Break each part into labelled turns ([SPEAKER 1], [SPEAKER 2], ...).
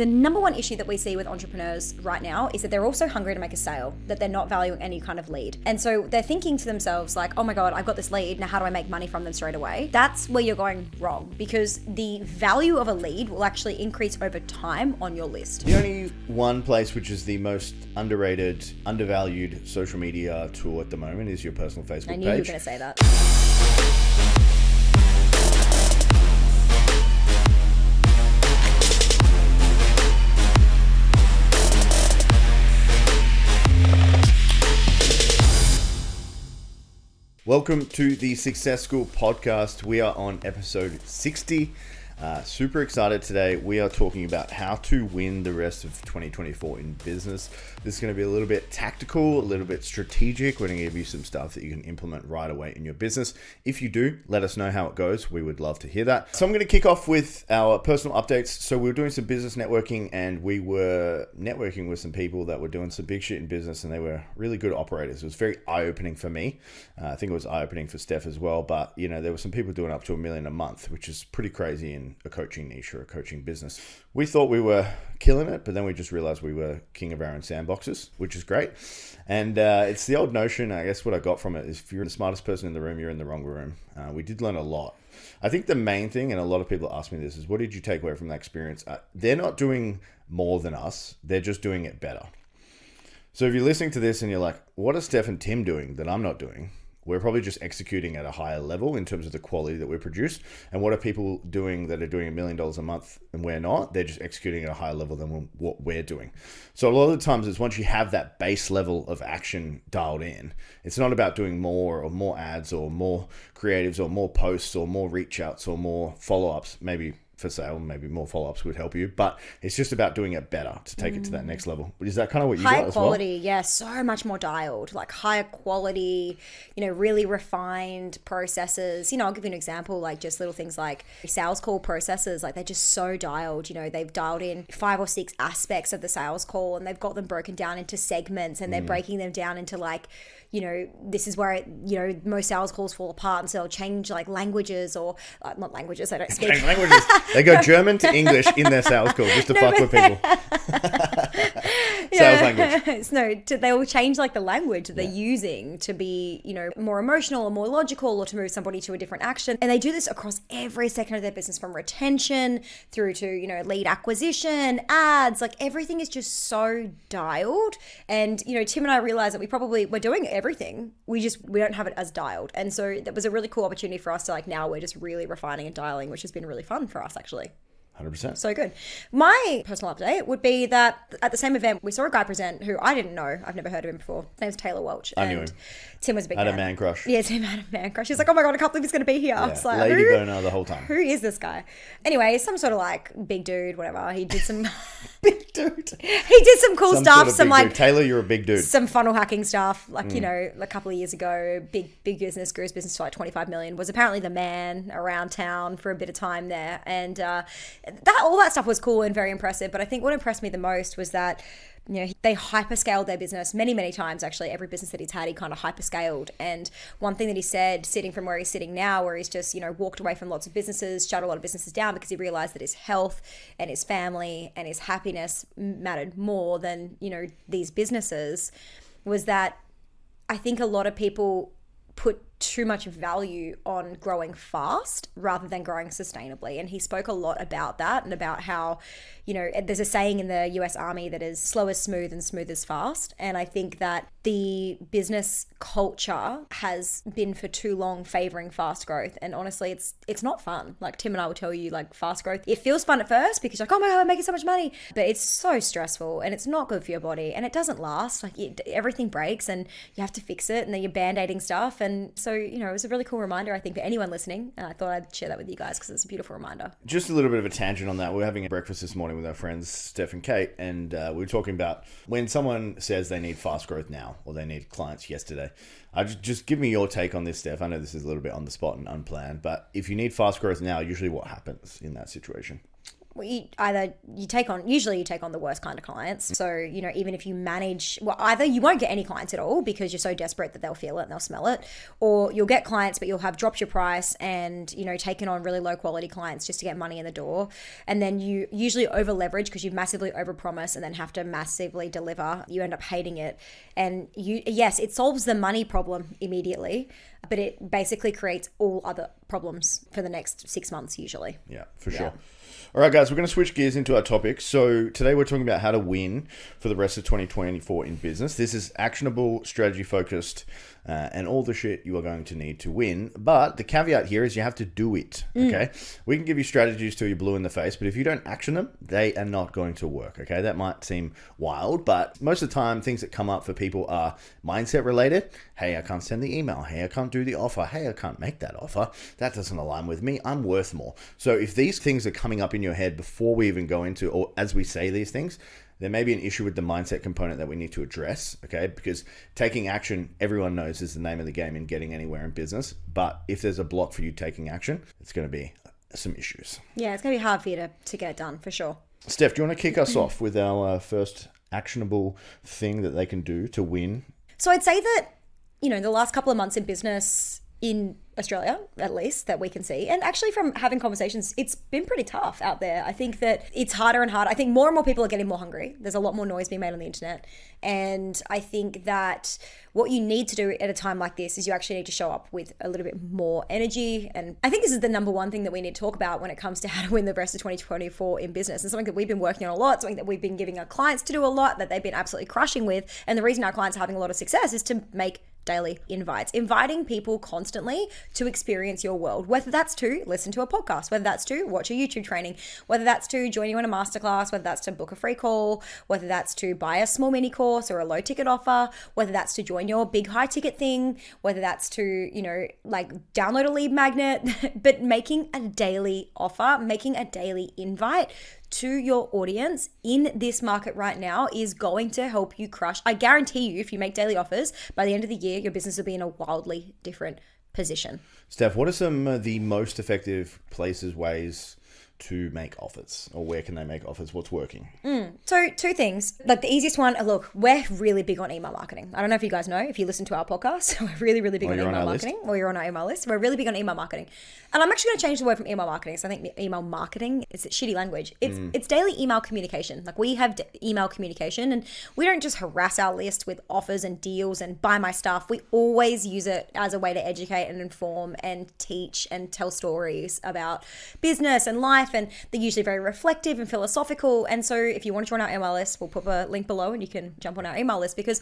[SPEAKER 1] The number one issue that we see with entrepreneurs right now is that they're also hungry to make a sale, that they're not valuing any kind of lead. And so they're thinking to themselves like, oh my God, I've got this lead. Now how do I make money from them straight away? That's where you're going wrong, because the value of a lead will actually increase over time on your list.
[SPEAKER 2] The only one place which is the most underrated, undervalued social media tool at the moment is your personal Facebook page.
[SPEAKER 1] I knew you were going to say that.
[SPEAKER 2] Welcome to the Success School podcast. We are on episode 60. Super excited today. We are talking about how to win the rest of 2024 in business. This is going to be a little bit tactical, a little bit strategic. We're going to give you some stuff that you can implement right away in your business. If you do, let us know how it goes. We would love to hear that. So I'm going to kick off with our personal updates. So we were doing some business networking, and we were networking with some people that were doing some big shit in business, and they were really good operators. It was very eye-opening for me. I think it was eye-opening for Steph as well. But, you know, there were some people doing up to $1 million a month, which is pretty crazy in a coaching niche or a coaching business. We thought we were killing it, but then we just realized we were king of our own sandboxes, which is great. And it's the old notion, I guess what I got from it is if you're the smartest person in the room, you're in the wrong room. We did learn a lot. I think the main thing, and a lot of people ask me this, is what did you take away from that experience? They're not doing more than us. They're just doing it better. So if you're listening to this and you're like, what are Steph and Tim doing that I'm not doing? We're probably just executing at a higher level in terms of the quality that we produce. And what are people doing that are doing $1 million a month and we're not? They're just executing at a higher level than what we're doing. So a lot of the times it's once you have that base level of action dialed in, it's not about doing more or more ads or more creatives or more posts or more reach outs or more follow-ups, maybe for sale, maybe more follow-ups would help you, but it's just about doing it better to take it to that next level. Is that kind of what you got as well?
[SPEAKER 1] Higher quality, yeah, so much more dialed, like higher quality, you know, really refined processes. You know, I'll give you an example, like just little things like sales call processes, like they're just so dialed. You know, they've dialed in 5 or 6 aspects of the sales call, and they've got them broken down into segments, and they're breaking them down into like, you know, this is where, most sales calls fall apart, and so they'll change like languages or not languages, they don't speak.
[SPEAKER 2] Change languages. They go German to English in their sales call just to fuck with people. Sales language.
[SPEAKER 1] No, they will change like the language that they're using to be, more emotional or more logical, or to move somebody to a different action. And they do this across every second of their business, from retention through to, lead acquisition, ads, like everything is just so dialed. And, Tim and I realized that we're doing everything. We don't have it as dialed. And so that was a really cool opportunity for us to now we're just really refining and dialing, which has been really fun for us actually.
[SPEAKER 2] 100%.
[SPEAKER 1] So good. My personal update would be that at the same event, we saw a guy present who I didn't know. I've never heard of him before. His name's Taylor Welch.
[SPEAKER 2] I knew him.
[SPEAKER 1] Tim was a big
[SPEAKER 2] fan.
[SPEAKER 1] fan.
[SPEAKER 2] Had a man crush.
[SPEAKER 1] Yeah, Tim had a man crush. He's like, oh my God, I can't believe he's going to be here.
[SPEAKER 2] Yeah.
[SPEAKER 1] I was like,
[SPEAKER 2] Lady burner the whole time.
[SPEAKER 1] Who is this guy? Anyway, some sort of like big dude, whatever. He did some...
[SPEAKER 2] Big dude.
[SPEAKER 1] He did some cool stuff.
[SPEAKER 2] Sort of dude. Taylor, you're a big dude.
[SPEAKER 1] Some funnel hacking stuff. Like, a couple of years ago, big business, grew his business to like 25 million, was apparently the man around town for a bit of time there. And all that stuff was cool and very impressive. But I think what impressed me the most was that they hyperscaled their business many, many times. Actually, every business that he's had, he kind of hyperscaled. And one thing that he said, sitting from where he's sitting now, where he's just, walked away from lots of businesses, shut a lot of businesses down because he realized that his health and his family and his happiness mattered more than, these businesses, was that I think a lot of people put too much value on growing fast rather than growing sustainably. And he spoke a lot about that, and about how, there's a saying in the US Army that is slow is smooth and smooth is fast. And I think that the business culture has been for too long favoring fast growth. And honestly, it's not fun. Like Tim and I will tell you, like fast growth, it feels fun at first because you're like, oh my God, I'm making so much money. But it's so stressful and it's not good for your body, and it doesn't last. Like everything breaks and you have to fix it, and then you're band-aiding stuff. And so, it was a really cool reminder, I think, for anyone listening. And I thought I'd share that with you guys because it's a beautiful reminder.
[SPEAKER 2] Just a little bit of a tangent on that. We were having a breakfast this morning with our friends, Steph and Kate, and we were talking about when someone says they need fast growth now or they need clients yesterday. Just give me your take on this, Steph. I know this is a little bit on the spot and unplanned, but if you need fast growth now, usually what happens in that situation?
[SPEAKER 1] either you take on the worst kind of clients. So, even if you manage, well, either you won't get any clients at all because you're so desperate that they'll feel it and they'll smell it, or you'll get clients, but you'll have dropped your price and, taken on really low quality clients just to get money in the door. And then you usually over leverage because you massively overpromise and then have to massively deliver. You end up hating it. And yes, it solves the money problem immediately, but it basically creates all other problems for the next 6 months usually.
[SPEAKER 2] Yeah, for sure. All right, guys, we're going to switch gears into our topic. So today we're talking about how to win for the rest of 2024 in business. This is actionable, strategy focused, and all the shit you are going to need to win. But the caveat here is you have to do it, okay? We can give you strategies till you're blue in the face, but if you don't action them, they are not going to work, okay? That might seem wild, but most of the time, things that come up for people are mindset related. Hey, I can't send the email. Hey, I can't do the offer. Hey, I can't make that offer. That doesn't align with me. I'm worth more. So if these things are coming up in your head before we even go into, or as we say these things, there may be an issue with the mindset component that we need to address, okay? Because taking action, everyone knows, is the name of the game in getting anywhere in business. But if there's a block for you taking action, it's going to be some issues.
[SPEAKER 1] Yeah, it's going to be hard for you to get it done, for sure.
[SPEAKER 2] Steph, do you want to kick us off with our first actionable thing that they can do to win?
[SPEAKER 1] So I'd say that, the last couple of months in business in Australia, at least, that we can see. And actually from having conversations, it's been pretty tough out there. I think that it's harder and harder. I think more and more people are getting more hungry. There's a lot more noise being made on the internet. And I think that what you need to do at a time like this is you actually need to show up with a little bit more energy. And I think this is the number one thing that we need to talk about when it comes to how to win the rest of 2024 in business. And something that we've been working on a lot, something that we've been giving our clients to do a lot, that they've been absolutely crushing with. And the reason our clients are having a lot of success is to make daily inviting people constantly to experience your world, whether that's to listen to a podcast, whether that's to watch a YouTube training, whether that's to join you in a masterclass, whether that's to book a free call, whether that's to buy a small mini course or a low ticket offer, whether that's to join your big high ticket thing, whether that's to, download a lead magnet, but making a daily offer, making a daily invite to your audience in this market right now is going to help you crush. I guarantee you, if you make daily offers, by the end of the year, your business will be in a wildly different position.
[SPEAKER 2] Steph, what are some of the most effective ways to make offers, or where can they make offers? What's working?
[SPEAKER 1] So 2 things. Like the easiest one, look, we're really big on email marketing. I don't know if you guys know, if you listen to our podcast, we're really, really big on email marketing, or you're on our email list. We're really big on email marketing. And I'm actually going to change the word from email marketing. So I think email marketing is shitty language. It's daily email communication. Like we have email communication, and we don't just harass our list with offers and deals and buy my stuff. We always use it as a way to educate and inform and teach and tell stories about business and life. And they're usually very reflective and philosophical. And so if you want to join our email list, we'll put a link below and you can jump on our email list, because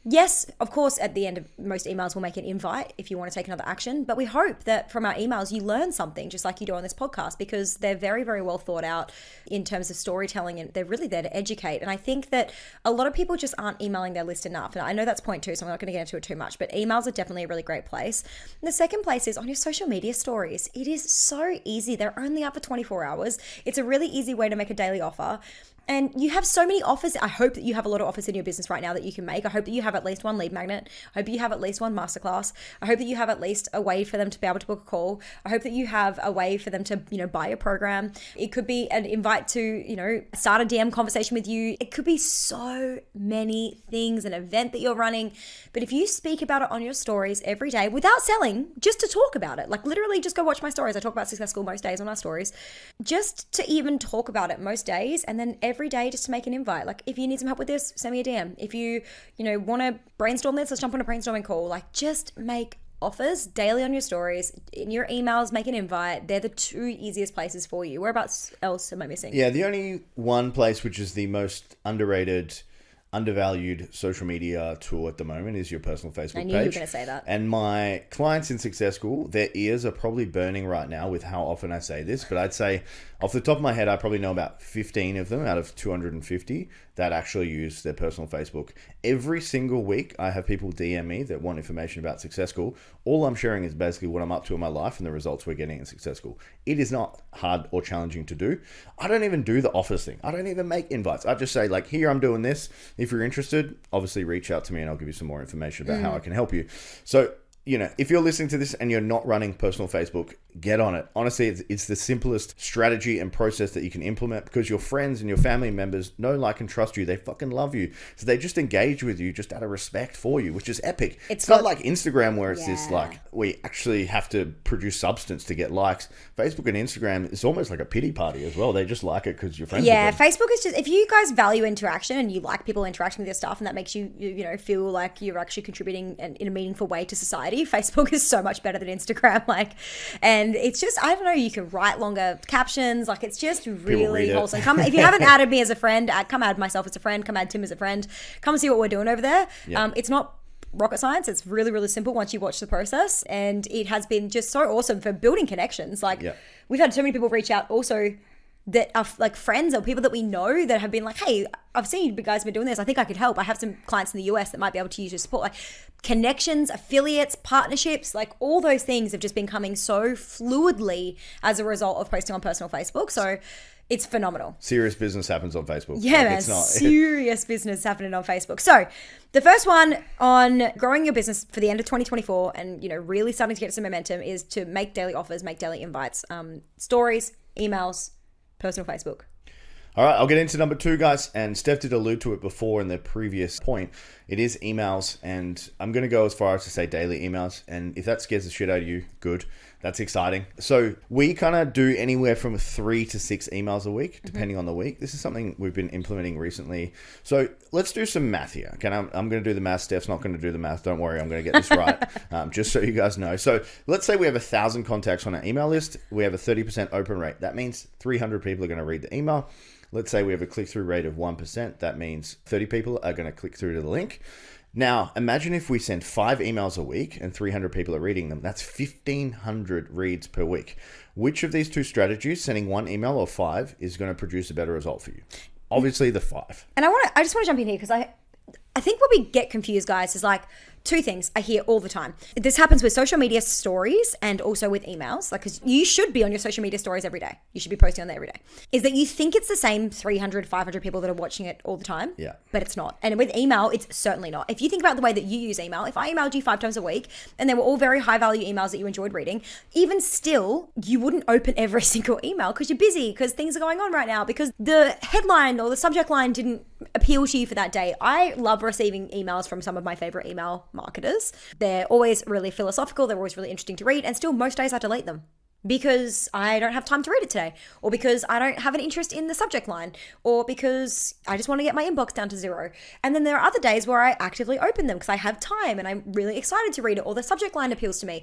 [SPEAKER 1] yes, of course, at the end of most emails, we'll make an invite if you want to take another action. But we hope that from our emails, you learn something just like you do on this podcast, because they're very, very well thought out in terms of storytelling, and they're really there to educate. And I think that a lot of people just aren't emailing their list enough. And I know that's point 2, so I'm not going to get into it too much, but emails are definitely a really great place. And the second place is on your social media stories. It is so easy. They're only up for 24 hours. It's a really easy way to make a daily offer. And you have so many offers. I hope that you have a lot of offers in your business right now that you can make. I hope that you have at least one lead magnet. I hope you have at least one masterclass. I hope that you have at least a way for them to be able to book a call. I hope that you have a way for them to, buy a program. It could be an invite to, start a DM conversation with you. It could be so many things, an event that you're running. But if you speak about it on your stories every day without selling, just to talk about it, like literally just go watch my stories. I talk about Success School most days on our stories. Just to even talk about it most days, and then every day just to make an invite. Like if you need some help with this, send me a DM. If you want to brainstorm this, let's jump on a brainstorming call. Like just make offers daily on your stories, in your emails, make an invite. They're the 2 easiest places for you. Whereabouts else am I missing?
[SPEAKER 2] Yeah, the only one place which is the most underrated, undervalued social media tool at the moment is your personal Facebook page. I knew you were going
[SPEAKER 1] to say that.
[SPEAKER 2] And my clients in Success School, their ears are probably burning right now with how often I say this, but I'd say off the top of my head, I probably know about 15 of them out of 250 that actually use their personal Facebook. Every single week, I have people DM me that want information about Success School. All I'm sharing is basically what I'm up to in my life and the results we're getting in Success School. It is not hard or challenging to do. I don't even do the offers thing. I don't even make invites. I just say like, here, I'm doing this. If you're interested, obviously reach out to me and I'll give you some more information about how I can help you. So, if you're listening to this and you're not running personal Facebook, get on it. Honestly, it's the simplest strategy and process that you can implement because your friends and your family members know, like, and trust you. They fucking love you. So they just engage with you just out of respect for you, which is epic. It's not like Instagram where it's this, like, we actually have to produce substance to get likes. Facebook and Instagram is almost like a pity party as well. They just like it because you're friends with them.
[SPEAKER 1] Facebook is just, if you guys value interaction and you like people interacting with your stuff and that makes you, you know, feel like you're actually contributing in a meaningful way to society, Facebook is so much better than Instagram. Like, and it's just, I don't know, you can write longer captions. Like, it's just really wholesome. Come, if you haven't added me as a friend, come add myself as a friend, come add Tim as a friend, come and see what we're doing over there. It's not rocket science. It's really, really simple once you watch the process. And it has been just so awesome for building connections. Like, we've had so many people reach out also that are like friends or people that we know that have been like, hey, I've seen you guys been doing this. I think I could help. I have some clients in the US that might be able to use your support. Like, connections, affiliates, partnerships, like all those things have just been coming so fluidly as a result of posting on personal Facebook. So it's phenomenal.
[SPEAKER 2] Serious business happens on Facebook.
[SPEAKER 1] Yeah, like, man, it's not serious business happening on Facebook. So the first one on growing your business for the end of 2024 and, you know, really starting to get some momentum is to make daily offers, make daily invites, stories, emails, personal Facebook.
[SPEAKER 2] All right, I'll get into number 2, guys. And Steph did allude to it before in the previous point. It is emails, and I'm going to go as far as to say daily emails. And if that scares the shit out of you, good. That's exciting. So we kind of do anywhere from 3 to 6 emails a week, depending on the week. This is something we've been implementing recently. So let's do some math here. Okay, I'm going to do the math. Steph's not going to do the math. Don't worry, I'm going to get this right. Just so you guys know. So let's say we have 1,000 contacts on our email list. We have a 30% open rate. That means 300 people are going to read the email. Let's say we have a click-through rate of 1%. That means 30 people are going to click through to the link. Now, imagine if we send 5 emails a week and 300 people are reading them. That's 1,500 reads per week. Which of these 2 strategies, sending 1 email or 5, is going to produce a better result for you? Obviously, the 5.
[SPEAKER 1] And I just want to jump in here because I think what we get confused, guys, is like 2 things I hear all the time. This happens with social media stories and also with emails. Like, because you should be on your social media stories every day. You should be posting on there every day. Is that you think it's the same 300, 500 people that are watching it all the time.
[SPEAKER 2] Yeah.
[SPEAKER 1] But it's not. And with email, it's certainly not. If you think about the way that you use email, if I emailed you 5 times a week and they were all very high value emails that you enjoyed reading, even still, you wouldn't open every single email because you're busy, because things are going on right now, because the headline or the subject line didn't appeal to you for that day. I love receiving emails from some of my favorite email marketers. They're always really philosophical. They're always really interesting to read. And still, most days I delete them because I don't have time to read it today, or because I don't have an interest in the subject line, or because I just want to get my inbox down to 0. And then there are other days where I actively open them because I have time and I'm really excited to read it, or the subject line appeals to me.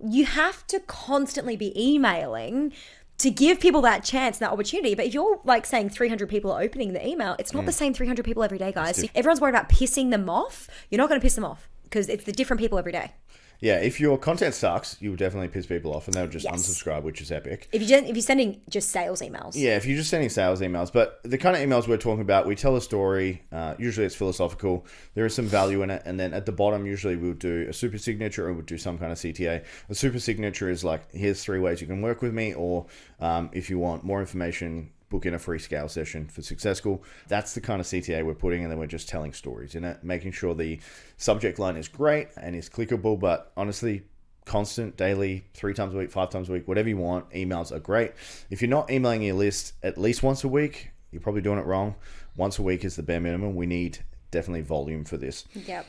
[SPEAKER 1] You have to constantly be emailing to give people that chance and that opportunity. But if you're like saying 300 people are opening the email, it's not the same 300 people every day, guys. So everyone's worried about pissing them off. You're not going to piss them off because it's the different people every day.
[SPEAKER 2] Yeah, if your content sucks, you'll definitely piss people off and they'll just unsubscribe, which is epic.
[SPEAKER 1] If you're sending just sales emails.
[SPEAKER 2] Yeah, if you're just sending sales emails. But the kind of emails we're talking about, we tell a story. Usually it's philosophical. There is some value in it. And then at the bottom, usually we'll do a super signature or we'll do some kind of CTA. A super signature is like, here's 3 ways you can work with me. Or if you want more information, book in a free scale session for Success School. That's the kind of CTA we're putting, and then we're just telling stories in it, making sure the subject line is great and is clickable, but honestly, constant, daily, 3 times a week, 5 times a week, whatever you want. Emails are great. If you're not emailing your list at least once a week, you're probably doing it wrong. Once a week is the bare minimum. We need definitely volume for this.
[SPEAKER 1] Yep.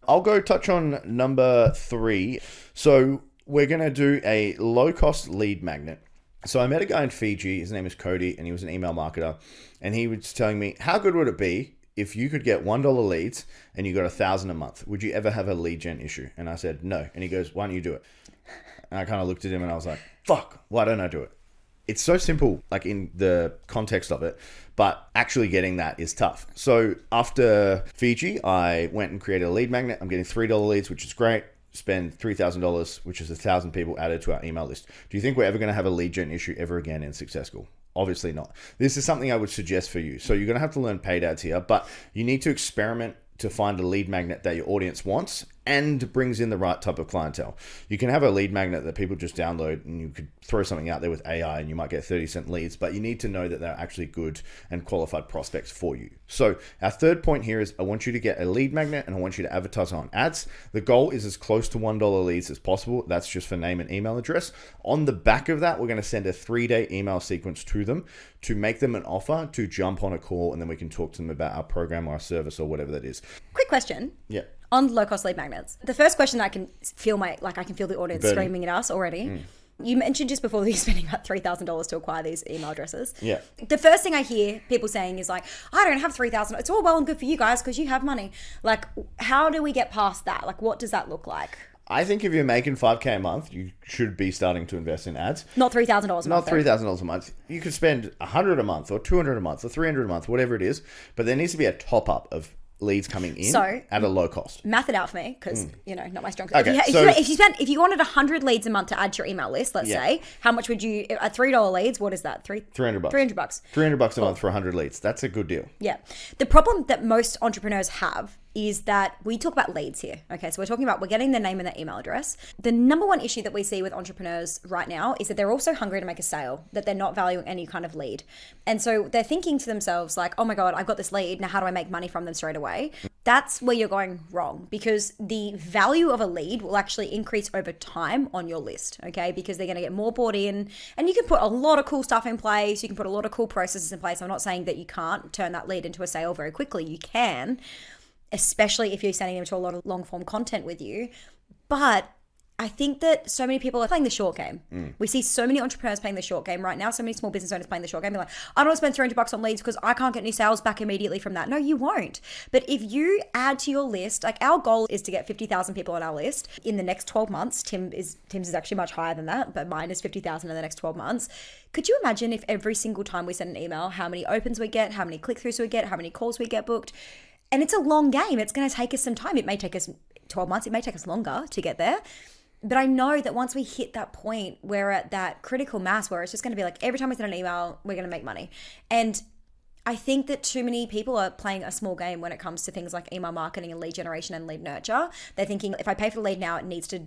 [SPEAKER 2] I'll go touch on number 3. So we're going to do a low-cost lead magnet. So I met a guy in Fiji. His name is Cody, and he was an email marketer. And he was telling me, how good would it be if you could get $1 leads and you got 1,000 a month? Would you ever have a lead gen issue? And I said, no. And he goes, why don't you do it? And I kind of looked at him and I was like, fuck, why don't I do it? It's so simple, like in the context of it, but actually getting that is tough. So after Fiji, I went and created a lead magnet. I'm getting $3 leads, which is great. Spend $3,000, which is 1,000 people added to our email list. Do you think we're ever going to have a lead gen issue ever again in Success School? Obviously not. This is something I would suggest for you. So you're going to have to learn paid ads here, but you need to experiment to find a lead magnet that your audience wants and brings in the right type of clientele. You can have a lead magnet that people just download and you could throw something out there with AI and you might get 30-cent leads, but you need to know that they're actually good and qualified prospects for you. So our third point here is I want you to get a lead magnet and I want you to advertise on ads. The goal is as close to $1 leads as possible. That's just for name and email address. On the back of that, we're going to send a 3-day email sequence to them to make them an offer to jump on a call, and then we can talk to them about our program or our service or whatever that is.
[SPEAKER 1] Quick question.
[SPEAKER 2] Yeah.
[SPEAKER 1] On low-cost lead magnets. The first question I can feel the audience
[SPEAKER 2] Burning.
[SPEAKER 1] screaming at us already. You mentioned just before that you're spending about $3,000 to acquire these email addresses.
[SPEAKER 2] Yeah.
[SPEAKER 1] The first thing I hear people saying is like, I don't have $3,000. It's all well and good for you guys because you have money. Like, how do we get past that? Like, what does that look like?
[SPEAKER 2] I think if you're making $5,000 a month, you should be starting to invest in ads.
[SPEAKER 1] Not $3,000 a month.
[SPEAKER 2] Not $3,000 a month. You could spend $100 a month or $200 a month or $300 a month, whatever it is. But there needs to be a top up of leads coming in at a low cost.
[SPEAKER 1] Math it out for me because, not my strong suit.
[SPEAKER 2] Okay,
[SPEAKER 1] if you wanted 100 leads a month to add to your email list, let's say, how much would you, at $3 leads, what is that?
[SPEAKER 2] $300.
[SPEAKER 1] $300.
[SPEAKER 2] $300 a month for 100 leads. That's a good deal.
[SPEAKER 1] Yeah. The problem that most entrepreneurs have is that we talk about leads here. Okay, so we're getting their name and their email address. The number one issue that we see with entrepreneurs right now is that they're also hungry to make a sale, that they're not valuing any kind of lead. And so they're thinking to themselves like, oh my God, I've got this lead. Now how do I make money from them straight away? That's where you're going wrong, because the value of a lead will actually increase over time on your list, okay? Because they're going to get more bought in, and you can put a lot of cool stuff in place. You can put a lot of cool processes in place. I'm not saying that you can't turn that lead into a sale very quickly. You can, especially if you're sending them to a lot of long form content with you. But I think that so many people are playing the short game. We see so many entrepreneurs playing the short game right now. So many small business owners playing the short game. They're like, I don't want to spend $300 on leads because I can't get any sales back immediately from that. No, you won't. But if you add to your list, like our goal is to get 50,000 people on our list in the next 12 months. Tim's is actually much higher than that, but mine is 50,000 in the next 12 months. Could you imagine if every single time we send an email, how many opens we get, how many click-throughs we get, how many calls we get booked? And it's a long game. It's going to take us some time. It may take us 12 months. It may take us longer to get there. But I know that once we hit that point, we're at that critical mass where it's just going to be like every time we send an email, we're going to make money. And I think that too many people are playing a small game when it comes to things like email marketing and lead generation and lead nurture. They're thinking, if I pay for the lead now, it needs to,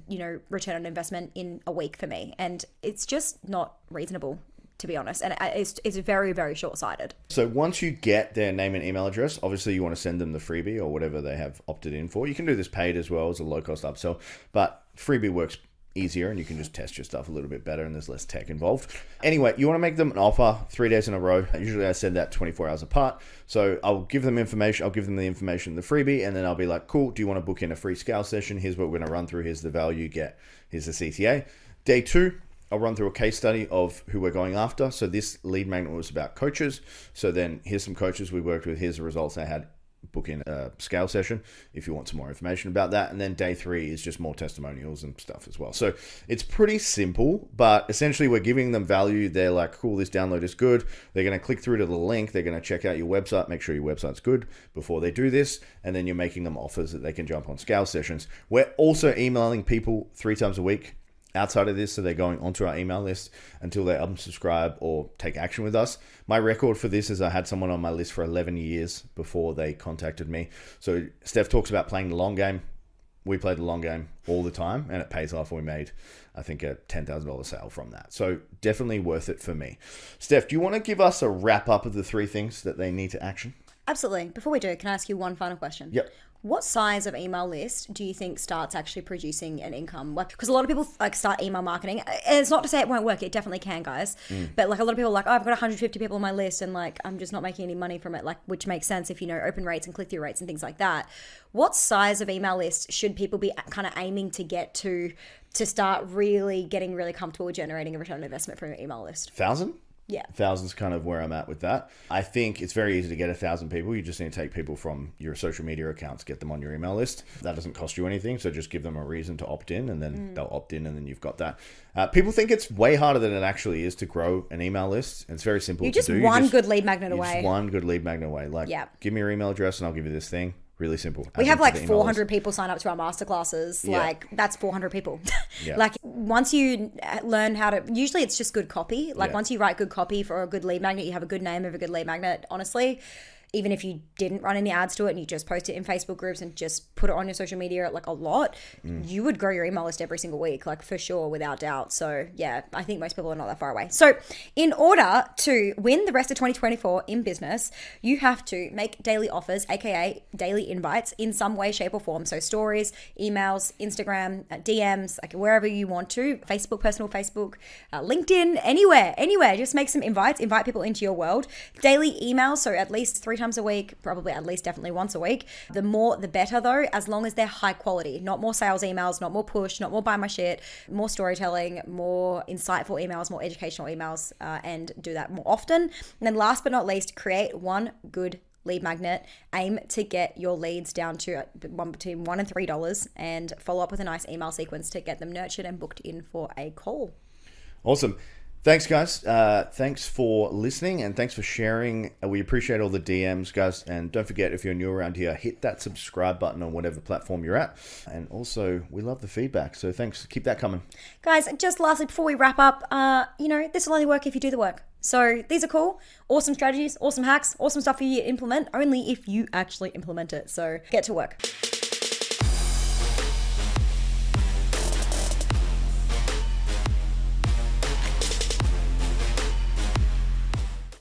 [SPEAKER 1] return on investment in a week for me. And it's just not reasonable, to be honest. And it's very, very short-sighted. So
[SPEAKER 2] once you get their name and email address, obviously you want to send them the freebie or whatever they have opted in for. You can do this paid as well as a low-cost upsell, but freebie works easier and you can just test your stuff a little bit better and there's less tech involved. Anyway, you want to make them an offer 3 days in a row. Usually I send that 24 hours apart. So I'll give them information. I'll give them the information, the freebie, and then I'll be like, cool, do you want to book in a free scale session? Here's what we're going to run through. Here's the value you get. Here's the CTA. Day 2, I'll run through a case study of who we're going after. So this lead magnet was about coaches. So then here's some coaches we worked with. Here's the results they had. Book in a scale session if you want some more information about that. And then day 3 is just more testimonials and stuff as well. So it's pretty simple, but essentially we're giving them value. They're like, cool, this download is good. They're going to click through to the link. They're going to check out your website, make sure your website's good before they do this. And then you're making them offers that they can jump on scale sessions. We're also emailing people 3 times a week outside of this, so they're going onto our email list until they unsubscribe or take action with us. My record for this is I had someone on my list for 11 years before they contacted me. So Steph talks about playing the long game. We play the long game all the time, and it pays off. We made, I think, a $10,000 sale from that. So definitely worth it for me. Steph, do you want to give us a wrap up of the 3 things that they need to action?
[SPEAKER 1] Absolutely. Before we do, can I ask you one final question?
[SPEAKER 2] Yep.
[SPEAKER 1] What size of email list do you think starts actually producing an income? Because a lot of people start email marketing. And it's not to say it won't work. It definitely can, guys. But a lot of people are like, oh, I've got 150 people on my list and I'm just not making any money from it. Which makes sense if you know open rates and click-through rates and things like that. What size of email list should people be kind of aiming to get to start getting really comfortable with generating a return on investment from your email list?
[SPEAKER 2] 1,000?
[SPEAKER 1] Yeah.
[SPEAKER 2] 1,000's kind of where I'm at with that. I think it's very easy to get 1,000 people. You just need to take people from your social media accounts, get them on your email list. That doesn't cost you anything. So just give them a reason to opt in and then they'll opt in and then you've got that. People think it's way harder than it actually is to grow an email list. It's very simple to do.
[SPEAKER 1] You're just one good lead magnet away.
[SPEAKER 2] Just one good lead magnet away. Give me your email address and I'll give you this thing. Really simple.
[SPEAKER 1] We have 400 people sign up to our masterclasses. Yeah. That's 400 people. Yeah. Once you learn how to, usually it's just good copy. Once you write good copy for a good lead magnet, you have a good name of a good lead magnet. Honestly, even if you didn't run any ads to it and you just post it in Facebook groups and just put it on your social media like a lot, you would grow your email list every single week, like for sure, without doubt. So yeah, I think most people are not that far away. So in order to win the rest of 2024 in business, you have to make daily offers, aka daily invites, in some way, shape, or form. So stories, emails, Instagram, DMs, like wherever you want to, Facebook, personal Facebook, LinkedIn, anywhere. Just make some invites, invite people into your world. Daily emails, so at least 3 times a week, probably at least definitely once a week. The more, the better though, as long as they're high quality, not more sales emails, not more push, not more buy my shit, more storytelling, more insightful emails, more educational emails, and do that more often. And then last but not least, create one good lead magnet. Aim to get your leads down to between $1 and $3 and follow up with a nice email sequence to get them nurtured and booked in for a call.
[SPEAKER 2] Awesome. Thanks, guys. Thanks for listening and thanks for sharing. We appreciate all the DMs, guys. And don't forget, if you're new around here, hit that subscribe button on whatever platform you're at. And also, we love the feedback. So thanks. Keep that coming.
[SPEAKER 1] Guys, just lastly, before we wrap up, this will only work if you do the work. So these are cool, awesome strategies, awesome hacks, awesome stuff for you to implement, only if you actually implement it. So get to work.